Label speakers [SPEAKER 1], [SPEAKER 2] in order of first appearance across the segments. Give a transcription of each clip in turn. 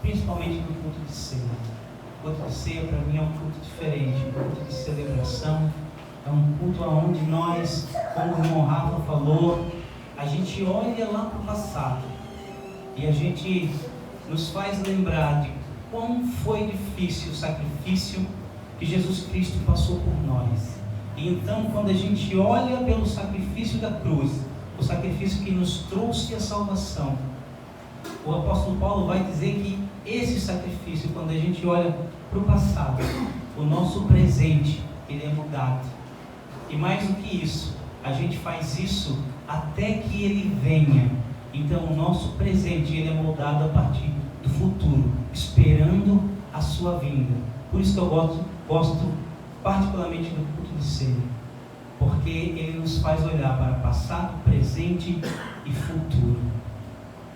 [SPEAKER 1] principalmente no culto de ceia. O culto de ceia para mim é um culto diferente, um culto de celebração, é um culto onde nós, como o irmão Rafa falou, a gente olha lá para o passado e a gente nos faz lembrar de quão foi difícil o sacrifício que Jesus Cristo passou por nós. E então, quando a gente olha pelo sacrifício da cruz, o sacrifício que nos trouxe a salvação, o apóstolo Paulo vai dizer que esse sacrifício, quando a gente olha para o passado, o nosso presente, ele é mudado. E mais do que isso, a gente faz isso até que ele venha. Então o nosso presente, ele é moldado a partir do futuro, esperando a sua vinda. Por isso que eu gosto particularmente do culto de ceia, porque ele nos faz olhar para passado, presente e futuro.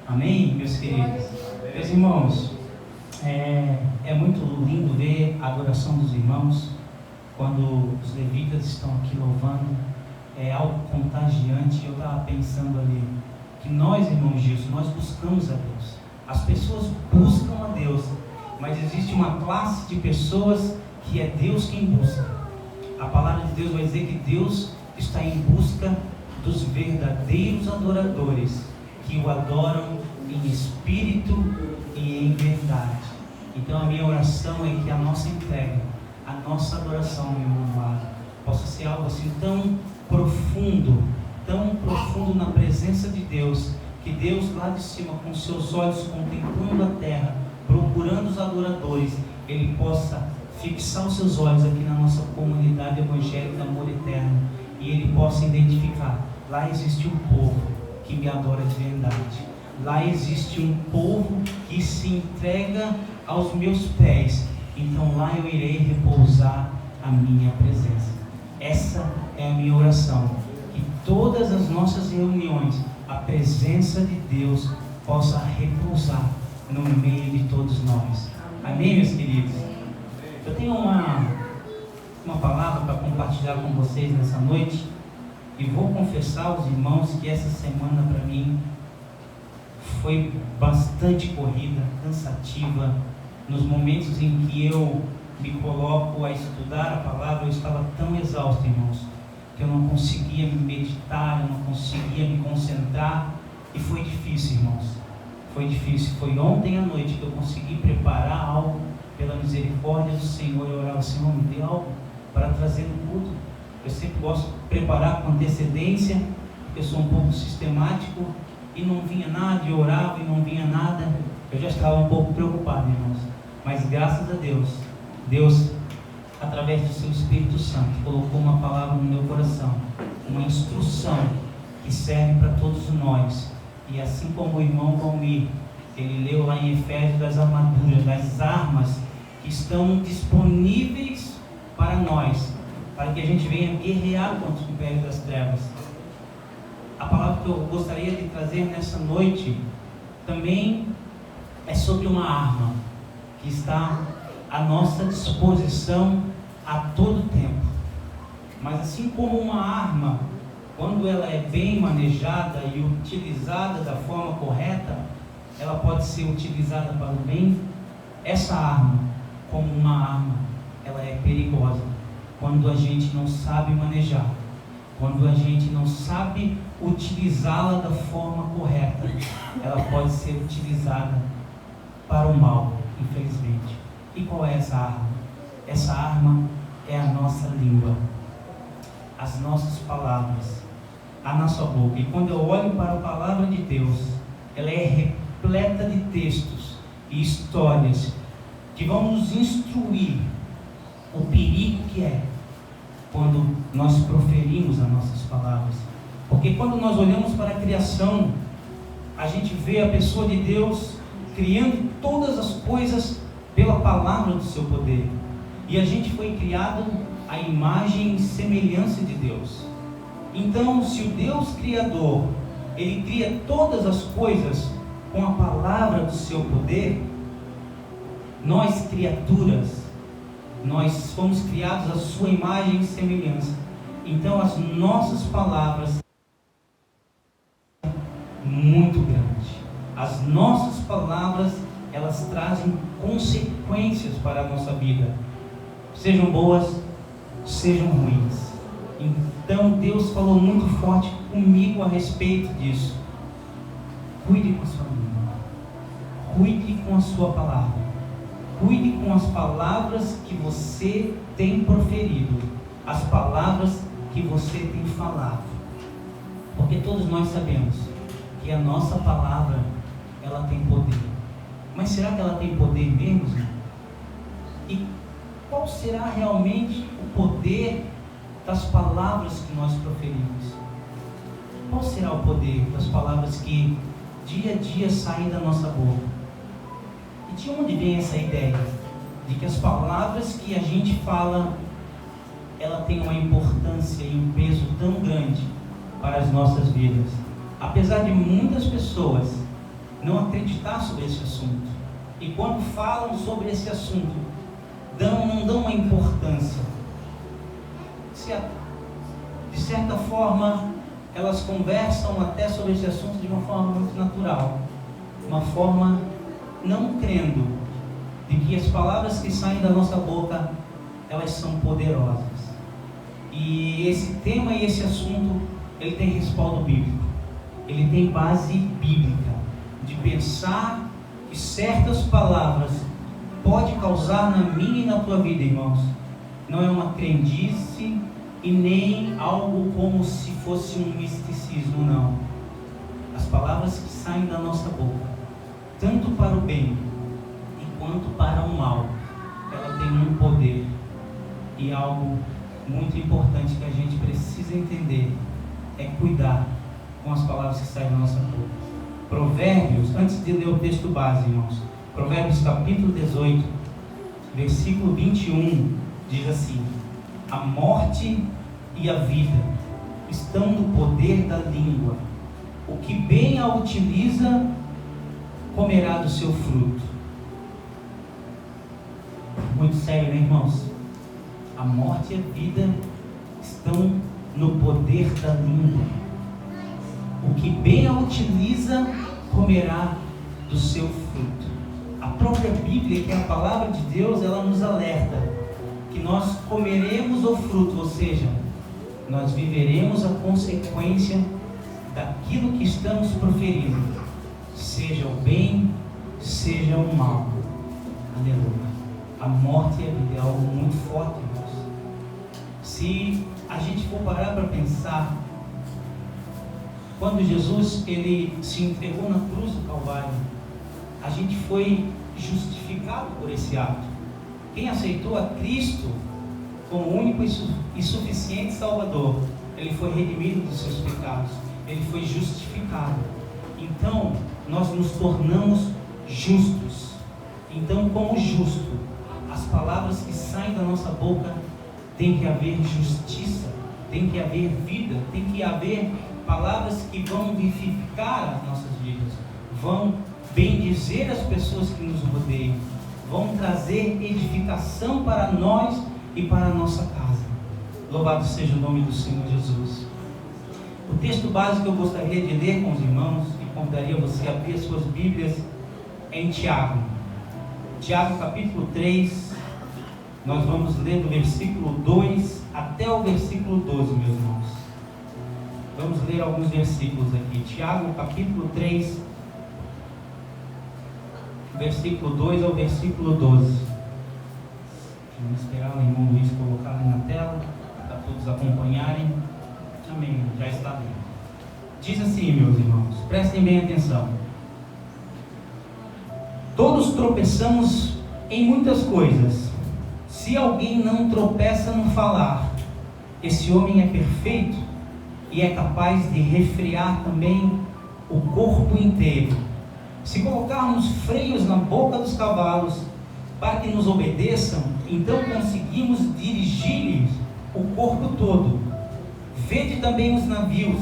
[SPEAKER 1] Amém, meus queridos? Meus irmãos, é muito lindo ver a adoração dos irmãos quando os levitas estão aqui louvando. É algo contagiante. Eu estava pensando ali que nós, irmãos Gilson, nós buscamos a Deus. As pessoas buscam a Deus, mas existe uma classe de pessoas que é Deus quem busca. A palavra de Deus vai dizer que Deus está em busca dos verdadeiros adoradores, que o adoram em espírito e em verdade. Então a minha oração é que a nossa entrega, a nossa adoração, meu irmão amado, possa ser algo assim tão profundo na presença de Deus, que Deus lá de cima, com seus olhos contemplando a terra, procurando os adoradores, Ele possa fixar os seus olhos aqui na nossa comunidade evangélica Amor Eterno, e Ele possa identificar: lá existe um povo que me adora de verdade, lá existe um povo que se entrega aos meus pés, então lá eu irei repousar a minha presença. Essa é a minha oração, que todas as nossas reuniões, a presença de Deus possa repousar no meio de todos nós. Amém, meus queridos? Eu tenho uma palavra para compartilhar com vocês nessa noite, e vou confessar aos irmãos que essa semana para mim foi bastante corrida, cansativa. Nos momentos em que eu me coloco a estudar a palavra, eu estava tão exausto, irmãos, que eu não conseguia me meditar, eu não conseguia me concentrar, e foi difícil, irmãos. Foi difícil. Foi ontem à noite que eu consegui preparar algo pela misericórdia do Senhor. Eu orava: Senhor, me dê algo para trazer no culto. Eu sempre gosto de preparar com antecedência, porque eu sou um pouco sistemático, e não vinha nada, e orava e não vinha nada. Eu já estava um pouco preocupado, irmãos, mas graças a Deus, Deus, através do seu Espírito Santo, colocou uma palavra no meu coração, uma instrução que serve para todos nós. E assim como o irmão Valmir, ele leu lá em Efésios das armaduras, das armas que estão disponíveis para nós, para que a gente venha guerrear contra o império das trevas. A palavra que eu gostaria de trazer nessa noite também é sobre uma arma que está à nossa disposição a todo tempo. Mas assim como uma arma, quando ela é bem manejada e utilizada da forma correta, ela pode ser utilizada para o bem. Essa arma, como uma arma, ela é perigosa quando a gente não sabe manejar, quando a gente não sabe utilizá-la da forma correta. Ela pode ser utilizada para o mal, infelizmente. E qual é essa arma? Essa arma é a nossa língua, as nossas palavras, a nossa boca. E quando eu olho para a palavra de Deus, ela é repleta de textos e histórias que vão nos instruir o perigo que é quando nós proferimos as nossas palavras. Porque quando nós olhamos para a criação, a gente vê a pessoa de Deus criando todas as coisas pela palavra do seu poder. E a gente foi criado à imagem e semelhança de Deus. Então, se o Deus Criador, Ele cria todas as coisas com a palavra do seu poder, nós, criaturas, nós fomos criados à sua imagem e semelhança. Então, as nossas palavras são muito grandes. As nossas palavras, elas trazem consequências para a nossa vida, sejam boas, sejam ruins. Então Deus falou muito forte comigo a respeito disso. Cuide com a sua língua, cuide com a sua palavra, cuide com as palavras que você tem proferido, as palavras que você tem falado, porque todos nós sabemos que a nossa palavra, ela tem poder. Mas será que ela tem poder mesmo? E qual será realmente o poder das palavras que nós proferimos? Qual será o poder das palavras que dia a dia saem da nossa boca? E de onde vem essa ideia de que as palavras que a gente fala, ela tem uma importância e um peso tão grande para as nossas vidas? Apesar de muitas pessoas não acreditar sobre esse assunto, e quando falam sobre esse assunto, não dão uma importância. De certa forma, elas conversam até sobre esse assunto de uma forma muito natural, uma forma não crendo de que as palavras que saem da nossa boca, elas são poderosas. E esse tema e esse assunto, ele tem respaldo bíblico, ele tem base bíblica, de pensar que certas palavras podem causar na minha e na tua vida, irmãos. Não é uma crendice e nem algo como se fosse um misticismo, não. As palavras que saem da nossa boca, tanto para o bem quanto para o mal, ela tem um poder e algo muito importante que a gente precisa entender é cuidar com as palavras que saem da nossa boca. Provérbios, antes de ler o texto base, irmãos, Provérbios capítulo 18, versículo 21, diz assim: a morte e a vida estão no poder da língua, o que bem a utiliza comerá do seu fruto. Muito sério, né, irmãos? A morte e a vida estão no poder da língua. O que bem a utiliza comerá do seu fruto. A própria Bíblia, que é a palavra de Deus, ela nos alerta que nós comeremos o fruto, ou seja, nós viveremos a consequência daquilo que estamos proferindo, seja o bem, seja o mal. Aleluia. A morte e a vida é algo muito forte, irmãos. Se a gente for parar para pensar, quando Jesus ele se entregou na cruz do Calvário, a gente foi justificado por esse ato. Quem aceitou a Cristo como único e suficiente Salvador, ele foi redimido dos seus pecados, ele foi justificado. Então, nós nos tornamos justos. Então, como justo, as palavras que saem da nossa boca, tem que haver justiça, tem que haver vida, tem que haver palavras que vão vivificar as nossas vidas, vão bendizer as pessoas que nos rodeiam, vão trazer edificação para nós e para a nossa casa. Louvado seja o nome do Senhor Jesus. O texto básico que eu gostaria de ler com os irmãos, e convidaria você a abrir as suas Bíblias, é em Tiago. Tiago capítulo 3, nós vamos ler do versículo 2 até o versículo 12, meus irmãos. Vamos ler alguns versículos aqui. Tiago capítulo 3, versículo 2 ao versículo 12. Vamos esperar o irmão Luiz colocar ali na tela, para todos acompanharem. Amém, já está ali. Diz assim, meus irmãos, prestem bem atenção. Todos tropeçamos em muitas coisas. Se alguém não tropeça no falar, esse homem é perfeito e é capaz de refrear também o corpo inteiro. Se colocarmos freios na boca dos cavalos para que nos obedeçam, então conseguimos dirigir-lhes o corpo todo. Vede também os navios,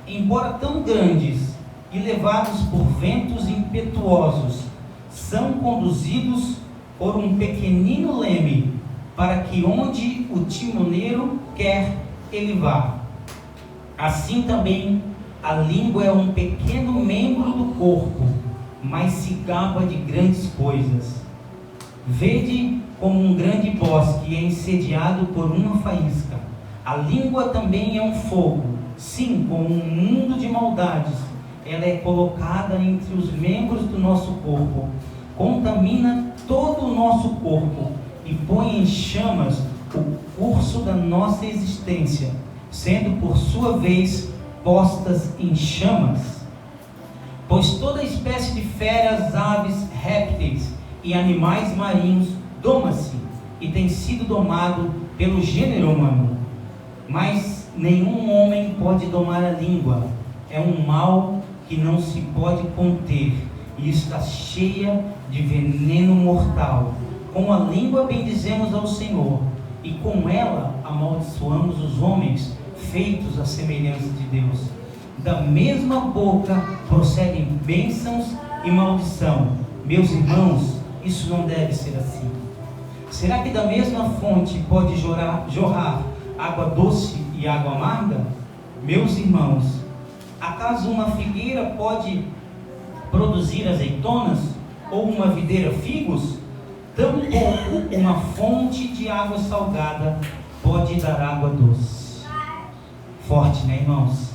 [SPEAKER 1] embora tão grandes e levados por ventos impetuosos, são conduzidos por um pequenino leme, para que onde o timoneiro quer, ele vá. Assim também a língua é um pequeno membro do corpo, mas se gaba de grandes coisas. Vede como um grande bosque é incendiado por uma faísca. A língua também é um fogo, sim, como um mundo de maldades. Ela é colocada entre os membros do nosso corpo, contamina todo o nosso corpo e põe em chamas o curso da nossa existência, sendo por sua vez postas em chamas. Pois toda espécie de feras, aves, répteis e animais marinhos doma-se e tem sido domado pelo gênero humano. Mas nenhum homem pode domar a língua. É um mal que não se pode conter e está cheia de veneno mortal. Com a língua bendizemos ao Senhor e com ela amaldiçoamos os homens feitos à semelhança de Deus. Da mesma boca procedem bênçãos e maldição. Meus irmãos, isso não deve ser assim. Será que da mesma fonte pode jorrar água doce e água amarga? Meus irmãos, acaso uma figueira pode produzir azeitonas? Ou uma videira figos? Tampouco uma fonte de água salgada pode dar água doce. Forte, né, irmãos?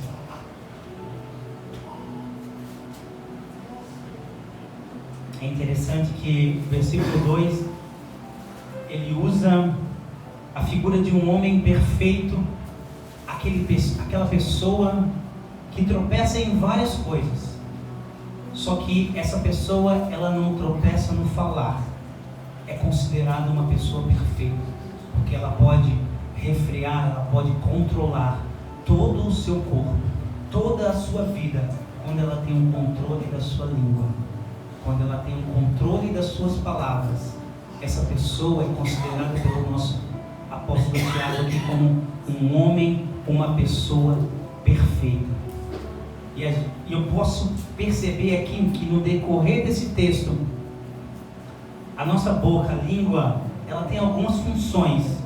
[SPEAKER 1] É interessante que o versículo 2, ele usa a figura de um homem perfeito, aquela pessoa que tropeça em várias coisas. Só que essa pessoa, ela não tropeça no falar. É considerada uma pessoa perfeita, porque ela pode refrear, ela pode controlar todo o seu corpo, toda a sua vida, quando ela tem um controle da sua língua, quando ela tem um controle das suas palavras. Essa pessoa é considerada pelo nosso apóstolo Tiago aqui como um homem, uma pessoa perfeita. E eu posso perceber aqui que no decorrer desse texto, a nossa boca, a língua, ela tem algumas funções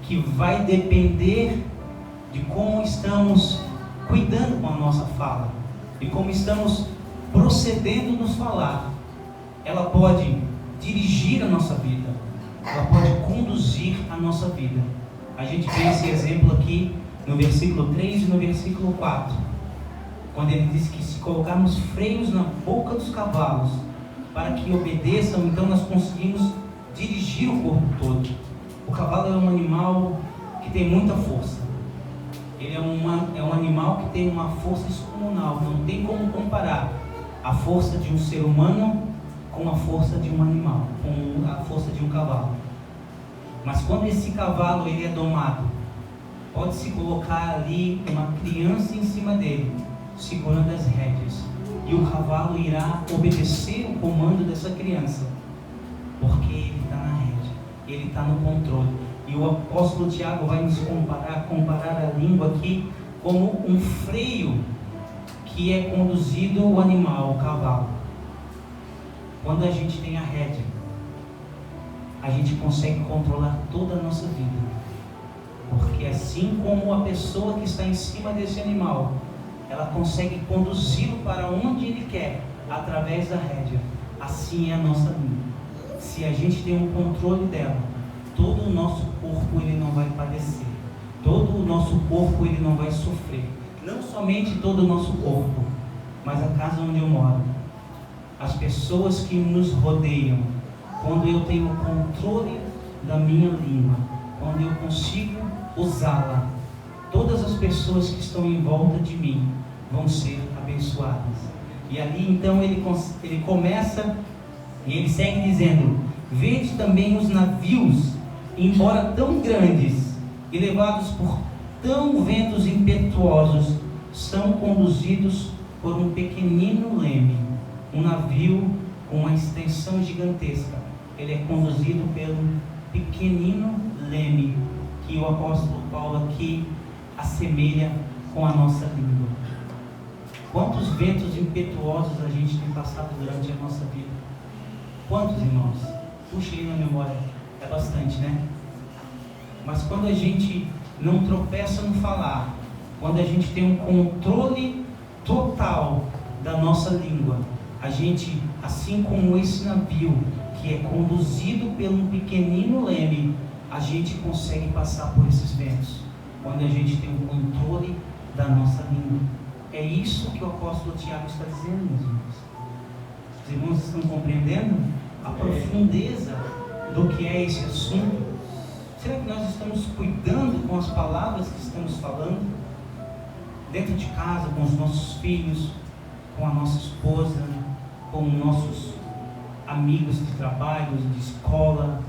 [SPEAKER 1] que vai depender de como estamos cuidando com a nossa fala, de como estamos procedendo nos falar. Ela pode dirigir a nossa vida, ela pode conduzir a nossa vida. A gente vê esse exemplo aqui no versículo 3 e no versículo 4, quando ele diz que se colocarmos freios na boca dos cavalos para que obedeçam, então nós conseguimos dirigir o corpo todo. O cavalo é um animal que tem muita força. Ele é um animal que tem uma força descomunal. Não tem como comparar a força de um ser humano com a força de um animal, com a força de um cavalo. Mas quando esse cavalo ele é domado, pode-se colocar ali uma criança em cima dele, segurando as rédeas, e o cavalo irá obedecer o comando dessa criança, porque ele está na rédea, ele está no controle. E o apóstolo Tiago vai nos comparar a língua aqui como um freio que é conduzido o animal, o cavalo. Quando a gente tem a rédea, a gente consegue controlar toda a nossa vida, porque assim como a pessoa que está em cima desse animal, ela consegue conduzi-lo para onde ele quer, através da rédea. Assim é a nossa língua. Se a gente tem um controle dela, todo o nosso corpo ele não vai padecer, todo o nosso corpo ele não vai sofrer. Não somente todo o nosso corpo, mas a casa onde eu moro, as pessoas que nos rodeiam. Quando eu tenho o controle da minha língua, quando eu consigo usá-la, todas as pessoas que estão em volta de mim vão ser abençoadas. E ali então ele começa e ele segue dizendo: vede também os navios, embora tão grandes e levados por tão ventos impetuosos, são conduzidos por um pequenino leme. Um navio com uma extensão gigantesca, ele é conduzido pelo pequenino leme, que o apóstolo Paulo aqui assemelha com a nossa língua. Quantos ventos impetuosos a gente tem passado durante a nossa vida? Quantos, irmãos? Puxa aí na memória, é bastante, né? Mas quando a gente não tropeça no falar, quando a gente tem um controle total da nossa língua, a gente, assim como esse navio que é conduzido por um pequenino leme, a gente consegue passar por esses ventos, quando a gente tem o controle da nossa língua. É isso que o apóstolo Tiago está dizendo, meus irmãos. Os irmãos estão compreendendo a profundeza do que é esse assunto? Será que nós estamos cuidando com as palavras que estamos falando? Dentro de casa, com os nossos filhos, com a nossa esposa, com nossos amigos de trabalho, de escola,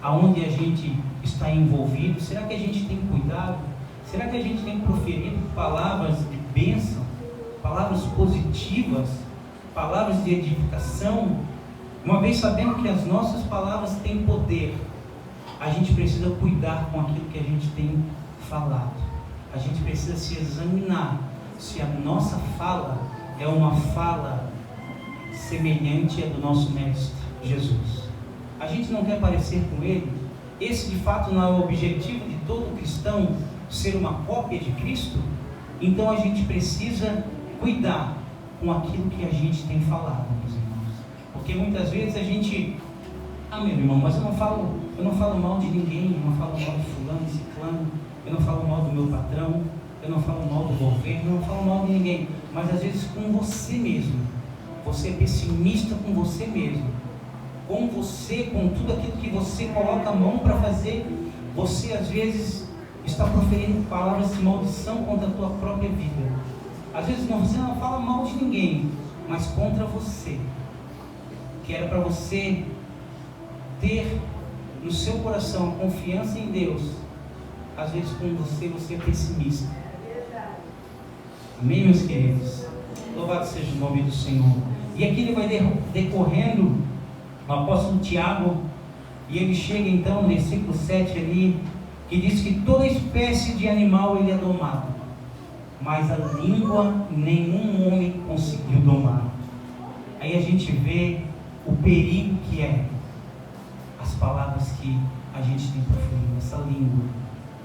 [SPEAKER 1] aonde a gente está envolvido? Será que a gente tem cuidado? Será que a gente tem proferido palavras de bênção, palavras positivas, palavras de edificação? Uma vez sabendo que as nossas palavras têm poder, a gente precisa cuidar com aquilo que a gente tem falado. A gente precisa se examinar se a nossa fala é uma fala semelhante à do nosso Mestre Jesus. A gente não quer parecer com Ele. Esse de fato não é o objetivo de todo cristão, ser uma cópia de Cristo. Então a gente precisa cuidar com aquilo que a gente tem falado, meus irmãos. Porque muitas vezes a gente... meu irmão, mas eu não falo mal de ninguém, eu não falo mal de fulano, de ciclano, eu não falo mal do meu patrão, eu não falo mal do governo, eu não falo mal de ninguém. Mas às vezes com você mesmo, você é pessimista com você mesmo, com você, com tudo aquilo que você coloca a mão para fazer, você às vezes está proferindo palavras de maldição contra a tua própria vida. Às vezes você não fala mal de ninguém, mas contra você, que era para você ter no seu coração a confiança em Deus. Às vezes com você é pessimista. Amém, meus queridos? Louvado seja o nome do Senhor. E aqui ele vai decorrendo, o apóstolo Tiago, e ele chega então no versículo 7 ali, que diz que toda espécie de animal ele é domado, mas a língua nenhum homem conseguiu domar. Aí a gente vê o perigo que é as palavras que a gente tem proferido, essa língua,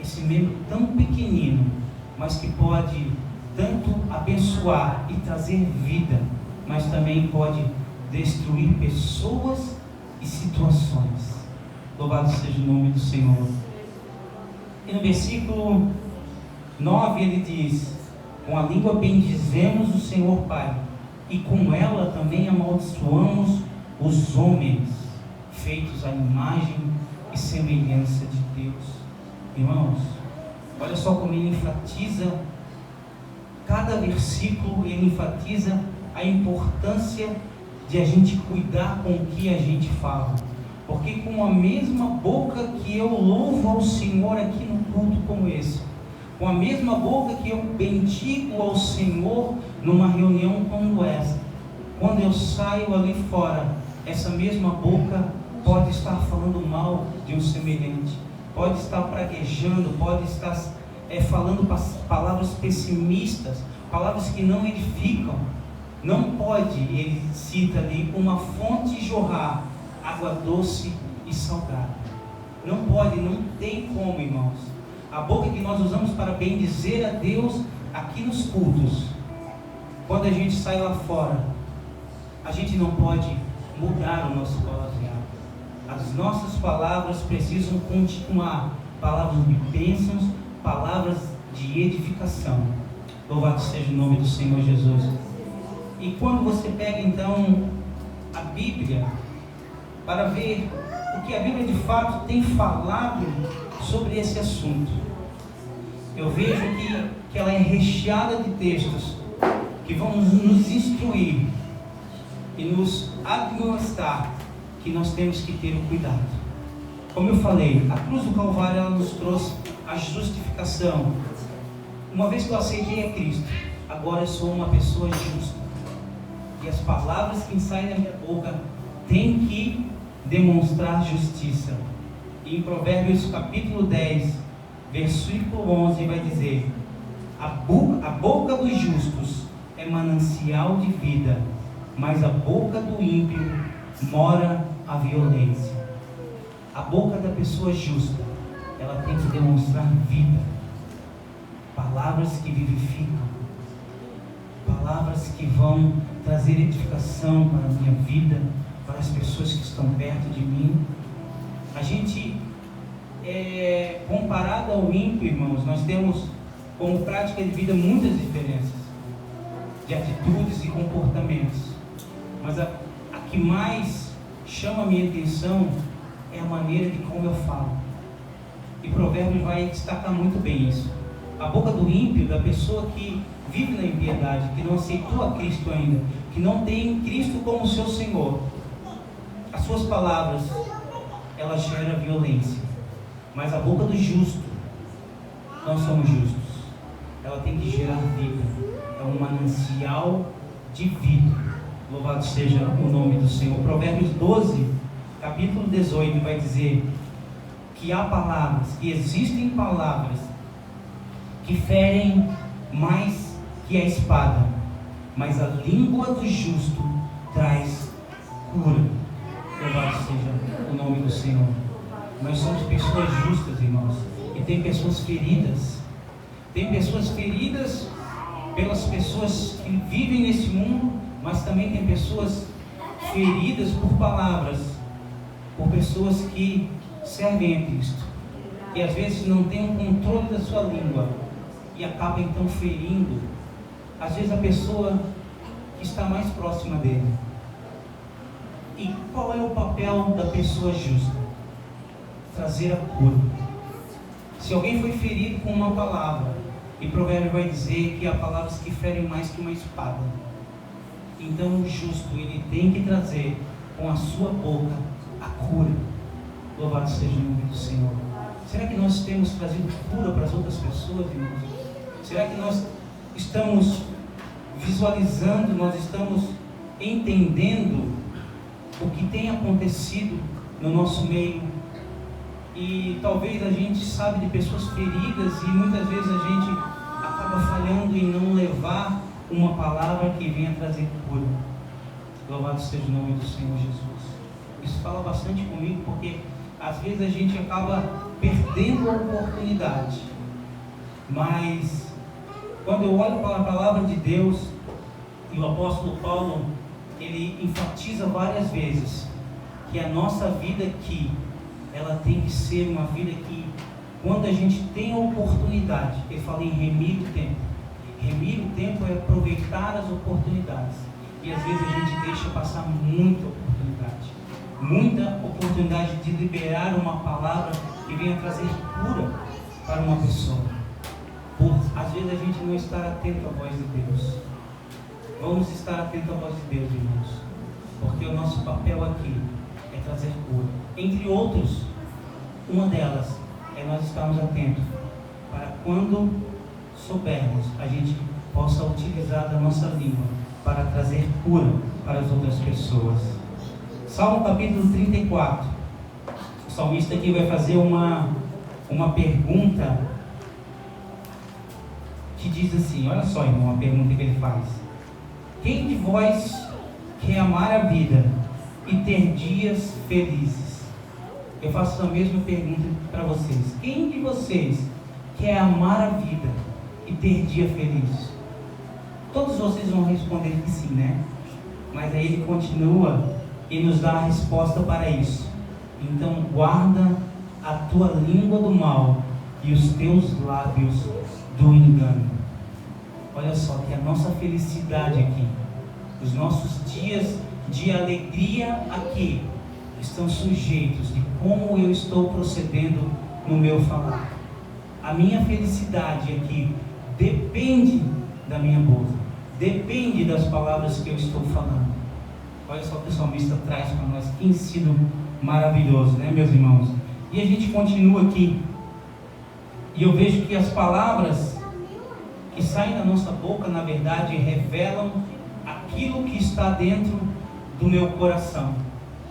[SPEAKER 1] esse membro tão pequenino, mas que pode tanto abençoar e trazer vida, mas também pode destruir pessoas e situações. Louvado seja o nome do Senhor. E no versículo 9 ele diz: com a língua bendizemos o Senhor Pai, e com ela também amaldiçoamos os homens, feitos à imagem e semelhança de Deus. Irmãos, olha só como ele enfatiza, cada versículo ele enfatiza a importância de a gente cuidar com o que a gente fala. Porque com a mesma boca que eu louvo ao Senhor aqui no culto como esse, com a mesma boca que eu bendigo ao Senhor numa reunião como essa, quando eu saio ali fora, essa mesma boca pode estar falando mal de um semelhante, pode estar praguejando, pode estar falando palavras pessimistas, palavras que não edificam. Não pode, ele cita ali, uma fonte jorrar água doce e salgada. Não pode, não tem como, irmãos. A boca que nós usamos para bendizer a Deus aqui nos cultos, quando a gente sai lá fora, a gente não pode mudar o nosso palavreado. As nossas palavras precisam continuar, palavras de bênçãos, palavras de edificação. Louvado seja o nome do Senhor Jesus. E quando você pega então a Bíblia, para ver o que a Bíblia de fato tem falado sobre esse assunto, eu vejo que ela é recheada de textos que vão nos instruir e nos admoestar que nós temos que ter o cuidado. Como eu falei, a cruz do Calvário ela nos trouxe a justificação. Uma vez que eu aceitei a Cristo, agora eu sou uma pessoa justa. E as palavras que saem da minha boca têm que demonstrar justiça. E em Provérbios capítulo 10, versículo 11 vai dizer: a boca dos justos é manancial de vida, mas a boca do ímpio mora a violência. A boca da pessoa justa, ela tem que demonstrar vida, palavras que vivificam, palavras que vão trazer edificação para a minha vida, para as pessoas que estão perto de mim. A gente, comparado ao ímpio, irmãos, nós temos como prática de vida muitas diferenças de atitudes e comportamentos, mas a que mais chama a minha atenção é a maneira de como eu falo. E Provérbios vai destacar muito bem isso. A boca do ímpio, da pessoa que vive na impiedade, que não aceitou a Cristo ainda, que não tem Cristo como seu Senhor, as suas palavras, ela gera violência. Mas a boca do justo, nós somos justos, ela tem que gerar vida, é um manancial de vida. Louvado seja o nome do Senhor. Provérbios 12, capítulo 18, vai dizer que há palavras, que existem palavras que ferem mais que a espada, mas a língua do justo traz cura. Louvado seja o nome do Senhor. Nós somos pessoas justas, irmãos, e tem pessoas feridas. Tem pessoas feridas pelas pessoas que vivem nesse mundo, mas também tem pessoas feridas por palavras, por pessoas que servem a Cristo, que às vezes não têm o controle da sua língua e acaba então ferindo, às vezes, a pessoa que está mais próxima dele. E qual é o papel da pessoa justa? Trazer a cura. Se alguém foi ferido com uma palavra, e Provérbio vai dizer que há palavras que ferem mais que uma espada, então o justo, ele tem que trazer com a sua boca a cura. Louvado seja o nome do Senhor. Será que nós temos trazido cura para as outras pessoas, irmãos? Será que nós estamos visualizando, nós estamos entendendo o que tem acontecido no nosso meio? E talvez a gente sabe de pessoas feridas e muitas vezes a gente acaba falhando em não levar uma palavra que venha trazer cura. Louvado seja o nome do Senhor Jesus. Isso fala bastante comigo, porque às vezes a gente acaba perdendo a oportunidade. Mas quando eu olho para a palavra de Deus, e o apóstolo Paulo, ele enfatiza várias vezes que a nossa vida aqui, ela tem que ser uma vida que, quando a gente tem a oportunidade, ele fala em remir o tempo. Remir o tempo é aproveitar as oportunidades. E às vezes a gente deixa passar muita oportunidade de liberar uma palavra que venha trazer cura para uma pessoa. Por às vezes a gente não estar atento à voz de Deus. Vamos estar atentos à voz de Deus, irmãos, porque o nosso papel aqui é trazer cura. Entre outros, uma delas é nós estarmos atentos para quando soubermos, a gente possa utilizar da nossa língua para trazer cura para as outras pessoas. Salmo capítulo 34. O salmista aqui vai fazer uma pergunta que diz assim, olha só, irmão, uma pergunta que ele faz: quem de vós quer amar a vida e ter dias felizes? Eu faço a mesma pergunta para vocês. Quem de vocês quer amar a vida e ter dia feliz? Todos vocês vão responder que sim, né? Mas aí ele continua e nos dá a resposta para isso. Então guarda a tua língua do mal e os teus lábios do engano. Olha só, que a nossa felicidade aqui, os nossos dias de alegria aqui, estão sujeitos de como eu estou procedendo no meu falar. A minha felicidade aqui depende da minha boca, depende das palavras que eu estou falando. Olha só o que o salmista traz para nós, que ensino maravilhoso, né, meus irmãos? E a gente continua aqui, e eu vejo que as palavras que saem da nossa boca, na verdade, revelam aquilo que está dentro do meu coração.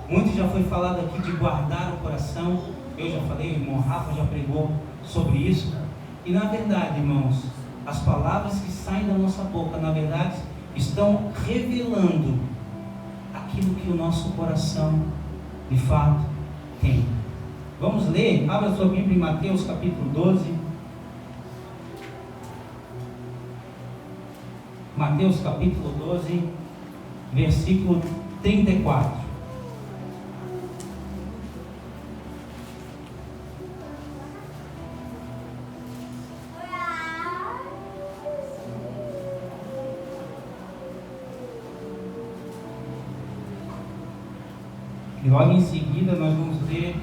[SPEAKER 1] Muito já foi falado aqui de guardar o coração. Eu já falei, o irmão Rafa já pregou sobre isso. E na verdade, irmãos, as palavras que saem da nossa boca, na verdade, estão revelando aquilo que o nosso coração, de fato, tem. Vamos ler? Abra sua Bíblia em Mateus capítulo 12. Mateus capítulo 12. versículo 34. E logo em seguida nós vamos ler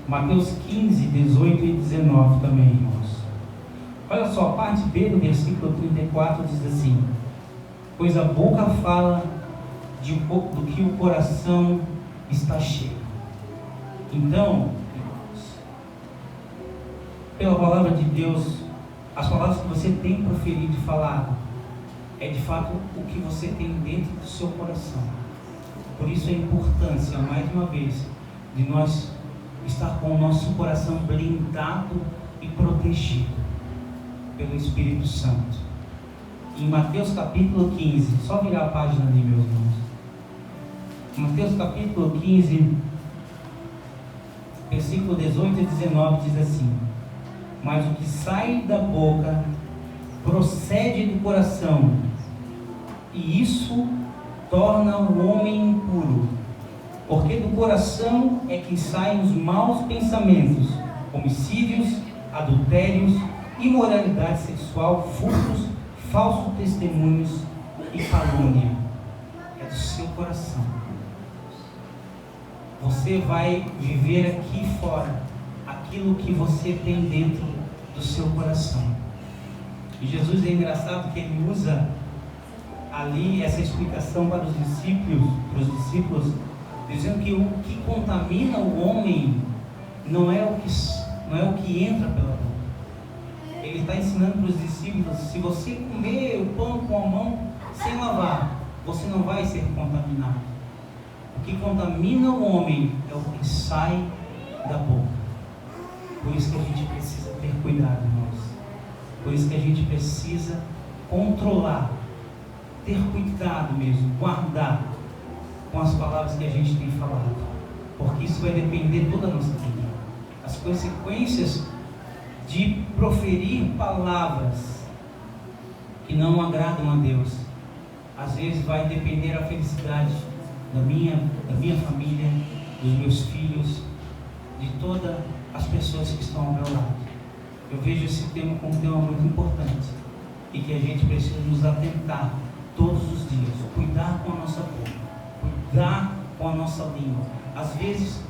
[SPEAKER 1] Mateus 15, 18 e 19 também, irmãos. Olha só, a parte B do versículo 34 diz assim: pois a boca fala do que o coração está cheio. Então, irmãos, pela palavra de Deus, as palavras que você tem proferido e falado, é de fato o que você tem dentro do seu coração. Por isso a importância, mais uma vez, de nós estar com o nosso coração blindado e protegido pelo Espírito Santo. Em Mateus capítulo 15, só virar a página ali, meus irmãos. Mateus capítulo 15, versículo 18 e 19 diz assim: mas o que sai da boca procede do coração, e isso torna o homem impuro, porque do coração é que saem os maus pensamentos, homicídios, adultérios, imoralidade sexual, furtos, falsos testemunhos e calúnia. É do seu coração. Você vai viver aqui fora aquilo que você tem dentro do seu coração. E Jesus, é engraçado que ele usa ali essa explicação para os discípulos, dizendo que o que contamina o homem não é o que entra pela boca. Ele está ensinando para os discípulos: se você comer o pão com a mão sem lavar, você não vai ser contaminado. O que contamina o homem é o que sai da boca. Por isso que a gente precisa ter cuidado, irmãos. Por isso que a gente precisa controlar, ter cuidado mesmo, guardar com as palavras que a gente tem falado, porque isso vai depender toda a nossa vida. As consequências de proferir palavras que não agradam a Deus, às vezes vai depender a felicidade da minha família, dos meus filhos, de todas as pessoas que estão ao meu lado. Eu vejo esse tema como um tema muito importante e que a gente precisa nos atentar todos os dias, cuidar com a nossa boca, cuidar com a nossa língua. Às vezes,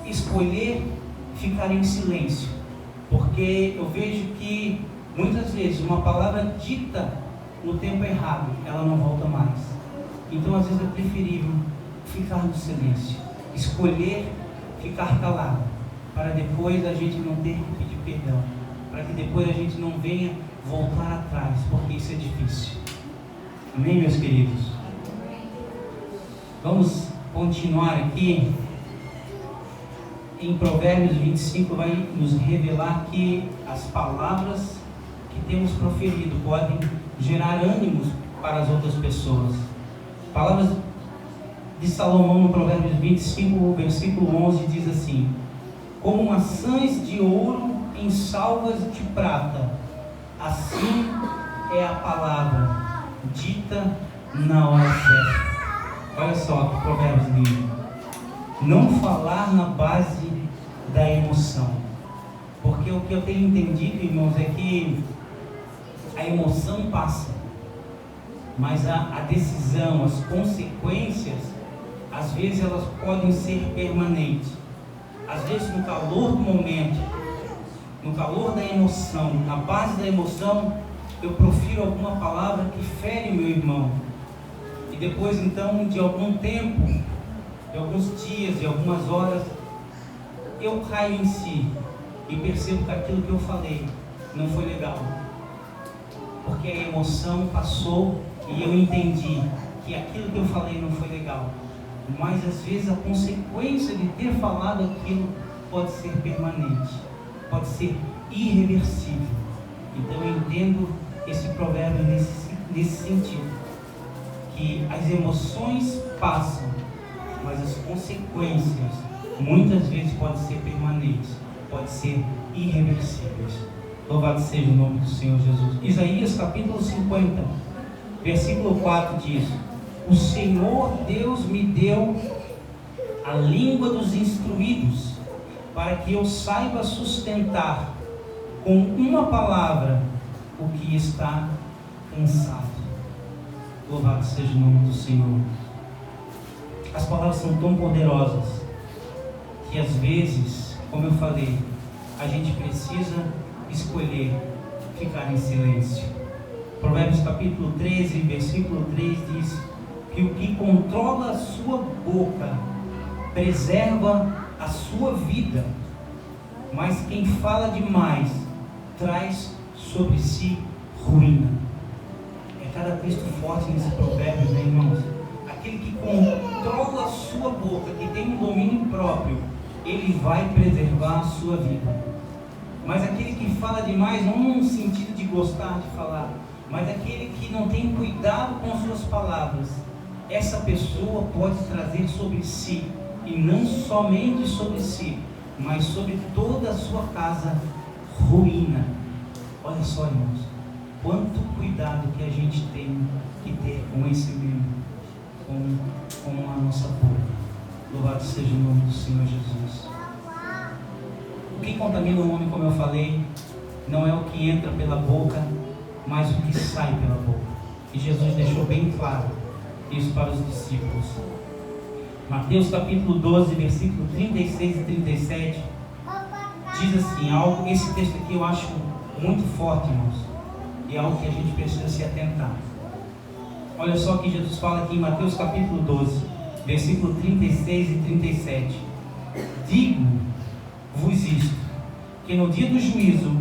[SPEAKER 1] escolher ficar em silêncio, porque eu vejo que muitas vezes uma palavra dita no tempo errado, ela não volta mais. Então, às vezes é preferível ficar no silêncio, escolher ficar calado, para depois a gente não ter que pedir perdão, para que depois a gente não venha voltar atrás, porque isso é difícil. Amém, meus queridos? Vamos continuar aqui. Em Provérbios 25 vai nos revelar que as palavras que temos proferido podem gerar ânimos para as outras pessoas. Palavras de Salomão no Provérbios 25, versículo 11 diz assim: como maçãs de ouro em salvas de prata, assim é a palavra dita na hora certa. Olha só que provérbios lindo. Não falar na base da emoção, porque o que eu tenho entendido, irmãos, é que a emoção passa, mas a decisão, as consequências, às vezes elas podem ser permanentes. Às vezes, no calor do momento, no calor da emoção, na base da emoção, eu profiro alguma palavra que fere o meu irmão. E depois, então, de algum tempo, de alguns dias, de algumas horas, eu caio em si e percebo que aquilo que eu falei não foi legal. Porque a emoção passou e eu entendi que aquilo que eu falei não foi legal. Mas às vezes a consequência de ter falado aquilo pode ser permanente, pode ser irreversível. Então eu entendo esse provérbio nesse sentido, que as emoções passam, mas as consequências muitas vezes podem ser permanentes, podem ser irreversíveis. Louvado seja o nome do Senhor Jesus. Isaías capítulo 50, Versículo 4 diz: o Senhor Deus me deu a língua dos instruídos, para que eu saiba sustentar com uma palavra o que está cansado. Louvado seja o nome do Senhor. As palavras são tão poderosas que às vezes, como eu falei, a gente precisa escolher ficar em silêncio. Provérbios capítulo 13, versículo 3 diz que o que controla a sua boca preserva a sua vida, mas quem fala demais traz sobre si ruína. É cada texto forte nesse provérbio, né, irmãos? Aquele que controla a sua boca, que tem um domínio próprio, ele vai preservar a sua vida. Mas aquele que fala demais, não no sentido de gostar de falar, mas aquele que não tem cuidado com suas palavras, essa pessoa pode trazer sobre si, e não somente sobre si, mas sobre toda a sua casa, ruína. Olha só, irmãos, quanto cuidado que a gente tem que ter com esse membro, com a nossa boca. Louvado seja o nome do Senhor Jesus. O que contamina o homem, como eu falei, não é o que entra pela boca, mas o que sai pela boca. E Jesus deixou bem claro isso para os discípulos. Mateus capítulo 12, versículo 36 e 37 diz assim, algo, esse texto aqui eu acho muito forte, irmãos, e é algo que a gente precisa se atentar. Olha só que Jesus fala aqui em Mateus capítulo 12, versículo 36 e 37. Digo-vos isto, que no dia do juízo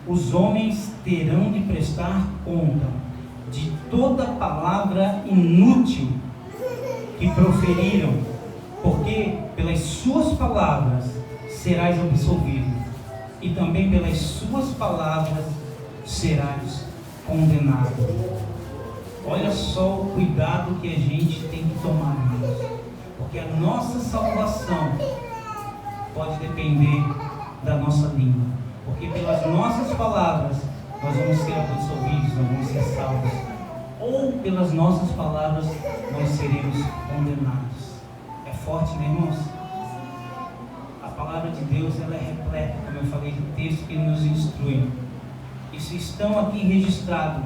[SPEAKER 1] os homens terão de prestar conta de toda palavra inútil que proferiram, porque pelas suas palavras serás absolvido, e também pelas suas palavras serás condenado. Olha só o cuidado que a gente tem que tomar, irmãos, porque a nossa salvação pode depender da nossa língua, porque pelas nossas palavras nós vamos ser absolvidos, nós vamos ser salvos, ou pelas nossas palavras nós seremos condenados. É forte, né, irmãos? A palavra de Deus, ela é repleta, como eu falei, de texto que nos instrui. Isso estão aqui registrado,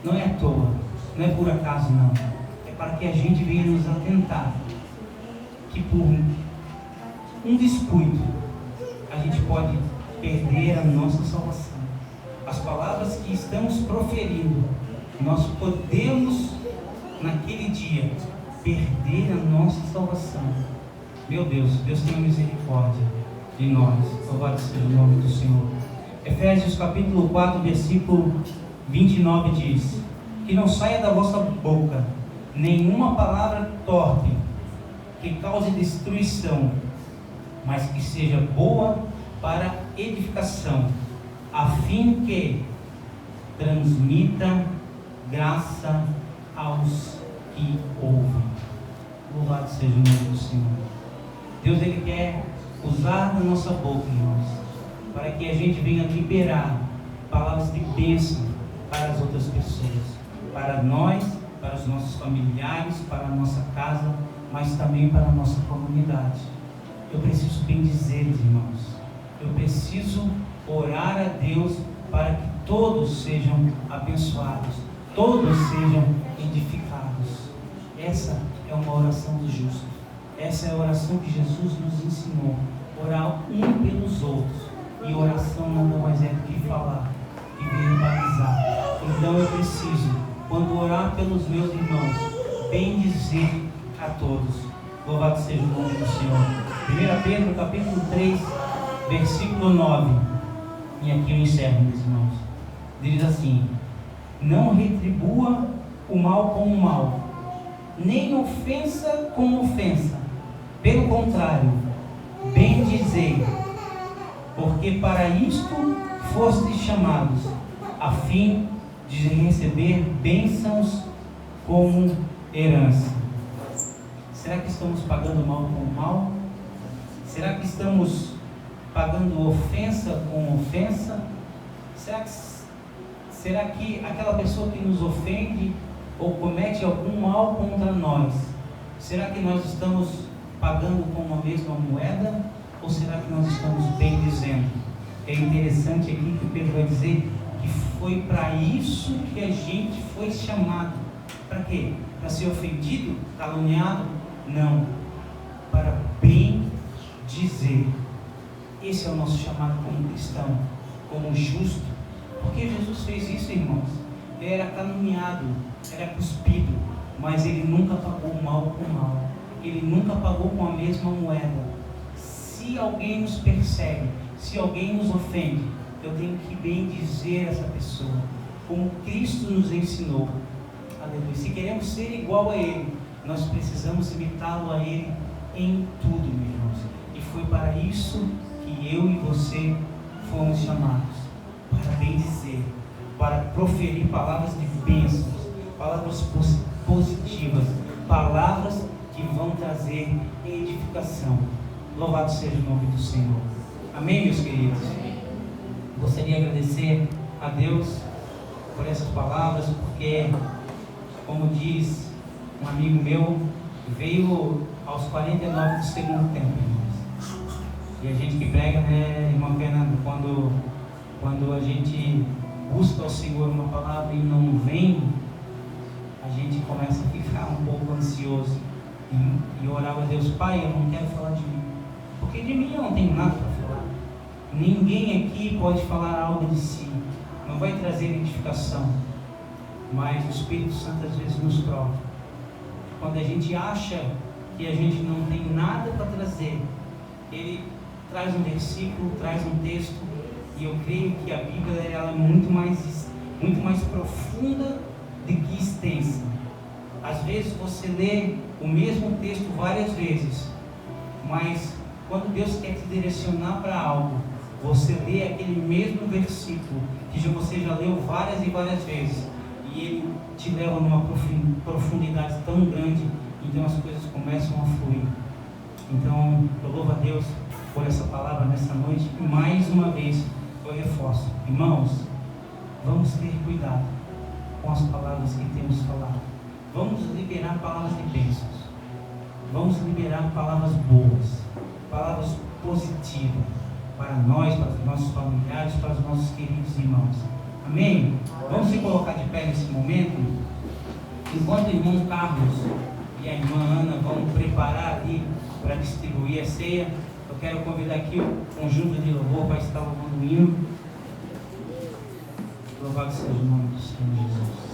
[SPEAKER 1] não é à toa, não é por acaso, não. É para que a gente venha nos atentar que por um descuido a gente pode perder a nossa salvação. As palavras que estamos proferindo, nós podemos naquele dia perder a nossa salvação. Meu Deus, Deus tenha misericórdia de nós. Louvado seja o nome do Senhor. Efésios capítulo 4, versículo 29 diz: que não saia da vossa boca nenhuma palavra torpe que cause destruição, mas que seja boa para edificação, a fim que transmita graça aos que ouvem. Louvado seja o nome do Senhor. Deus, Ele quer usar da nossa boca, irmãos, para que a gente venha liberar palavras de bênção para as outras pessoas, para nós, para os nossos familiares, para a nossa casa, mas também para a nossa comunidade. Eu preciso bendizer, irmãos. Eu preciso orar a Deus para que todos sejam abençoados, todos sejam edificados. Essa é uma oração do justo. Essa é a oração que Jesus nos ensinou. Orar um pelos outros. E oração nada mais é do que falar e verbalizar. Então eu preciso, quando orar pelos meus irmãos, bendizer a todos. Louvado seja o nome do Senhor. 1 Pedro capítulo 3, versículo 9. E aqui eu encerro, meus irmãos. Diz assim: não retribua o mal com o mal, nem ofensa com ofensa. Pelo contrário, bendizei, porque para isto fostes chamados, a fim de receber bênçãos como herança. Será que estamos pagando mal com mal? Será que estamos pagando ofensa com ofensa? Será que aquela pessoa que nos ofende, ou comete algum mal contra nós, será que nós estamos pagando com a mesma moeda? Ou será que nós estamos bendizendo? É interessante aqui que Pedro vai dizer que foi para isso que a gente foi chamado. Para quê? Para ser ofendido? Caluniado? Não. Para bem dizer. Esse é o nosso chamado como cristão, como justo. Porque Jesus fez isso, irmãos. Ele era caluniado, era cuspido, mas ele nunca pagou mal com mal. Ele nunca pagou com a mesma moeda. Se alguém nos persegue, se alguém nos ofende, eu tenho que bem dizer essa pessoa, como Cristo nos ensinou. Aleluia. Se queremos ser igual a Ele, nós precisamos imitá-lo a Ele em tudo, meus irmãos. E foi para isso que eu e você fomos chamados, para bem dizer, para proferir palavras de bênçãos, palavras positivas, palavras que vão trazer edificação. Louvado seja o nome do Senhor. Amém, meus queridos? Gostaria de agradecer a Deus por essas palavras, porque, como diz um amigo meu, veio aos 49 do segundo tempo, irmãos. E a gente que prega, né, irmã Fernanda, quando a gente busca ao Senhor uma palavra e não vem, a gente começa a ficar um pouco ansioso e orar a Deus: Pai, eu não quero falar de mim, porque de mim eu não tenho nada para falar. Ninguém aqui pode falar algo de si, não vai trazer edificação, mas o Espírito Santo às vezes nos prova. Quando a gente acha que a gente não tem nada para trazer, Ele traz um versículo, traz um texto, e eu creio que a Bíblia ela é muito mais profunda do que extensa. Às vezes você lê o mesmo texto várias vezes, mas quando Deus quer te direcionar para algo, você lê aquele mesmo versículo que você já leu várias e várias vezes, e ele te leva numa profundidade tão grande, então as coisas começam a fluir. Então eu louvo a Deus por essa palavra nessa noite, e mais uma vez eu reforço: irmãos, vamos ter cuidado com as palavras que temos falado. Vamos liberar palavras de bênçãos, vamos liberar palavras boas, palavras positivas para nós, para os nossos familiares, para os nossos queridos irmãos. Amém? Vamos se colocar de pé nesse momento. Enquanto o irmão Carlos e a irmã Ana vão preparar ali para distribuir a ceia, eu quero convidar aqui o conjunto de louvor para estar louvando o hino. Louvado seja o nome do Senhor Jesus.